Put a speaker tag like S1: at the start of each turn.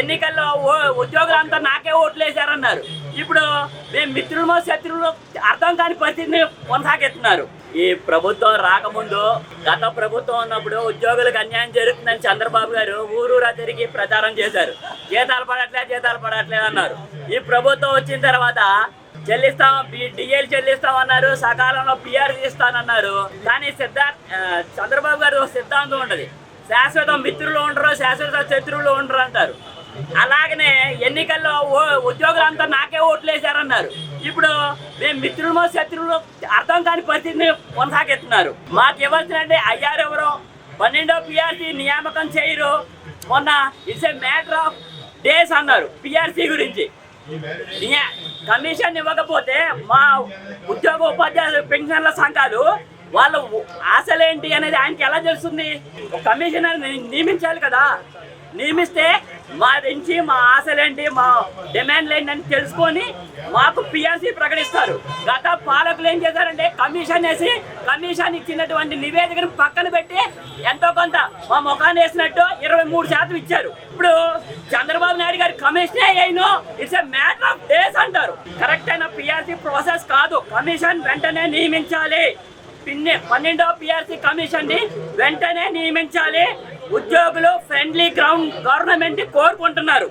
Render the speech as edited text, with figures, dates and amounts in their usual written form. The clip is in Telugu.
S1: ఎన్నికల్లో ఉద్యోగులంతా నాకే ఓట్లు వేశారన్నారు. ఇప్పుడు మేము మిత్రులమో శత్రువులు అర్థం కాని పరిస్థితిని కొనసాగిస్తున్నారు. ఈ ప్రభుత్వం రాకముందు గత ప్రభుత్వం ఉన్నప్పుడు ఉద్యోగులకు అన్యాయం జరుగుతుందని చంద్రబాబు గారు ఊరూరా తిరిగి ప్రచారం చేశారు. జీతాలు పడట్లేదు అన్నారు. ఈ ప్రభుత్వం వచ్చిన తర్వాత చెల్లిస్తాం, డిఏలు చెల్లిస్తామన్నారు, సకాలంలో పిఆర్ ఇస్తానన్నారు. కానీ చంద్రబాబు గారు సిద్ధాంతం ఉండదు, శాశ్వత మిత్రులు ఉండరు, శాశ్వత శత్రువులు ఉండరు అంటారు. అలాగనే ఎన్నికల్లో ఉద్యోగులంతా నాకే ఓట్లు వేశారన్నారు. ఇప్పుడు మేము మిత్రులమో శత్రువులు అర్థం కాని పరిస్థితిని కొనసాగిస్తున్నారు. మాకు ఇవ్వాల్సిన అయ్యారు ఎవరో 12వ పిఆర్సీ నియామకం చేయరు. మొన్న it's a matter of days అన్నారు పిఆర్సీ గురించి. కమిషన్ ఇవ్వకపోతే మా ఉద్యోగ ఉపాధ్యాయులు పెన్షన్ల సంఘాలు వాళ్ళ ఆశలేంటి అనేది ఆయనకి ఎలా తెలుస్తుంది? కమిషనర్ నియమించాలి కదా. నియమిస్తే మా నుంచి మా ఆశలేంటి, మా డిమాండ్లు ఏంటి అని తెలుసుకొని మాకు పిఆర్సీ ప్రకటిస్తారు. గత పాలకులు ఏం చేశారంటే కమిషన్ ఇచ్చినటువంటి నివేదికను పక్కన పెట్టి ఎంతో కొంత మా ముఖాన్ని వేసినట్టు 23% ఇచ్చారు. ఇప్పుడు చంద్రబాబు నాయుడు గారి కమిషనే అయినో it's a matter of days అంటారు. కరెక్ట్ అయిన పిఆర్సీ ప్రాసెస్ కాదు. కమిషన్ వెంటనే నియమించాలి. 12వ పిఆర్సీ కమిషన్ ని వెంటనే నియమించాలి. ఉద్యోగులు ఫ్రెండ్లీ గవర్నమెంట్ కోరుకుంటున్నారు.